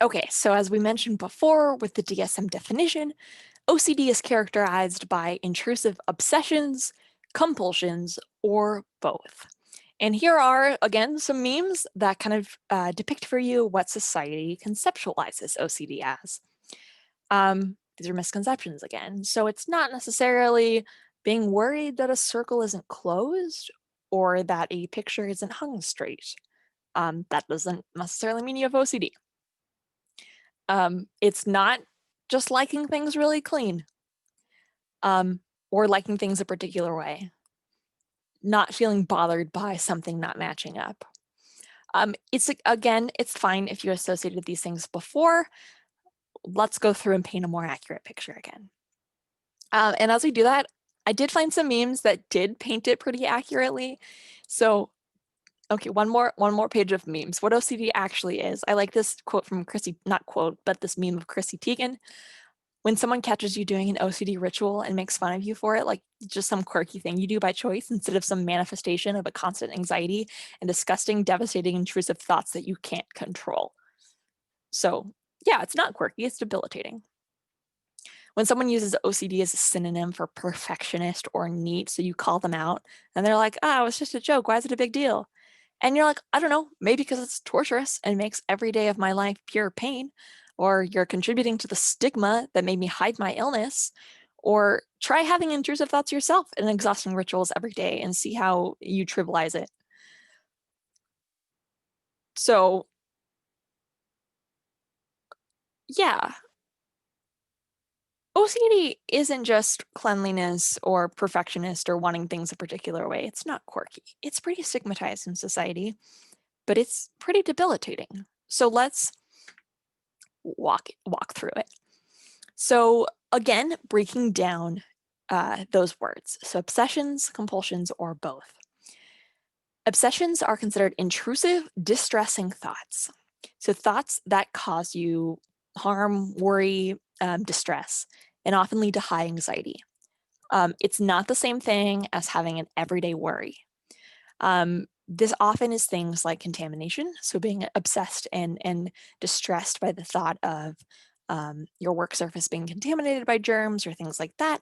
Okay, so as we mentioned before with the DSM definition, OCD is characterized by intrusive obsessions, compulsions, or both. And here are, again, some memes that kind of depict for you what society conceptualizes OCD as. These are misconceptions again. So it's not necessarily being worried that a circle isn't closed or that a picture isn't hung straight. That doesn't necessarily mean you have OCD. It's not just liking things really clean or liking things a particular way, not feeling bothered by something not matching up. It's fine if you associated these things before. Let's go through and paint a more accurate picture again. And as we do that, I did find some memes that did paint it pretty accurately. So, okay, one more page of memes. What OCD actually is. I like this quote from Chrissy, not quote, but this meme of Chrissy Teigen. When someone catches you doing an OCD ritual and makes fun of you for it, like just some quirky thing you do by choice instead of some manifestation of a constant anxiety and disgusting, devastating, intrusive thoughts that you can't control. So yeah, it's not quirky, it's debilitating. When someone uses OCD as a synonym for perfectionist or neat, so you call them out and they're like, oh, it's just a joke, why is it a big deal? And you're like, I don't know, maybe because it's torturous and makes every day of my life pure pain, or you're contributing to the stigma that made me hide my illness, or try having intrusive thoughts yourself and exhausting rituals every day and see how you trivialize it. So yeah, OCD isn't just cleanliness or perfectionist or wanting things a particular way. It's not quirky. It's pretty stigmatized in society, but it's pretty debilitating. So let's walk through it. So again, breaking down those words. So obsessions, compulsions, or both. Obsessions are considered intrusive, distressing thoughts. So thoughts that cause you harm, worry, distress, and often lead to high anxiety. It's not the same thing as having an everyday worry. This often is things like contamination, so being obsessed and distressed by the thought of your work surface being contaminated by germs or things like that.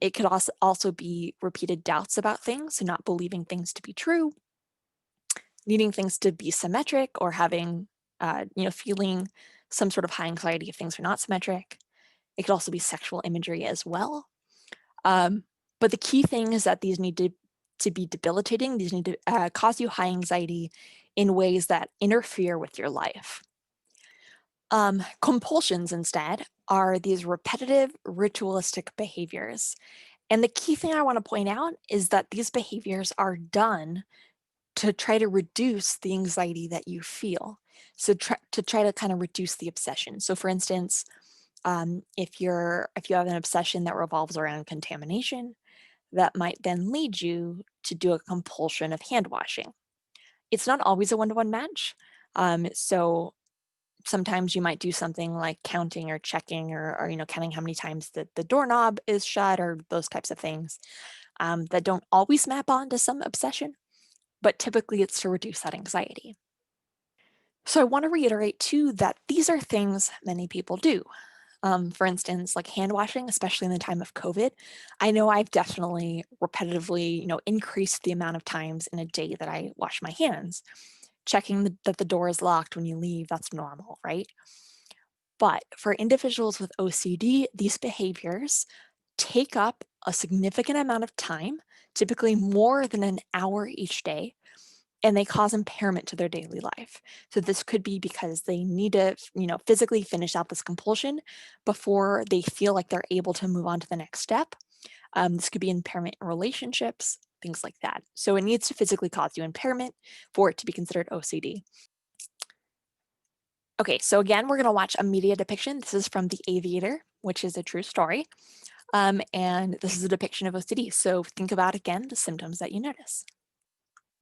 It could also be repeated doubts about things, so not believing things to be true, needing things to be symmetric, or having, feeling some sort of high anxiety if things are not symmetric. It could also be sexual imagery as well. But the key thing is that these need to be debilitating. These need to cause you high anxiety in ways that interfere with your life. Compulsions, instead, are these repetitive, ritualistic behaviors. And the key thing I want to point out is that these behaviors are done to try to reduce the anxiety that you feel. So to try to kind of reduce the obsession. So for instance, if you have an obsession that revolves around contamination, that might then lead you to do a compulsion of hand washing. It's not always a one-to-one match. So sometimes you might do something like counting or checking or counting how many times the doorknob is shut or those types of things that don't always map onto some obsession, but typically it's to reduce that anxiety. So I want to reiterate too that these are things many people do. For instance, like hand washing, especially in the time of COVID. I know I've definitely repetitively, increased the amount of times in a day that I wash my hands. Checking that the door is locked when you leave, that's normal, right? But for individuals with OCD, these behaviors take up a significant amount of time, typically more than an hour each day, and they cause impairment to their daily life. So this could be because they need to, physically finish out this compulsion before they feel like they're able to move on to the next step. This could be impairment in relationships, things like that. So it needs to physically cause you impairment for it to be considered OCD. Okay, so again, we're going to watch a media depiction. This is from The Aviator, which is a true story. And this is a depiction of OCD. So think about, again, the symptoms that you notice.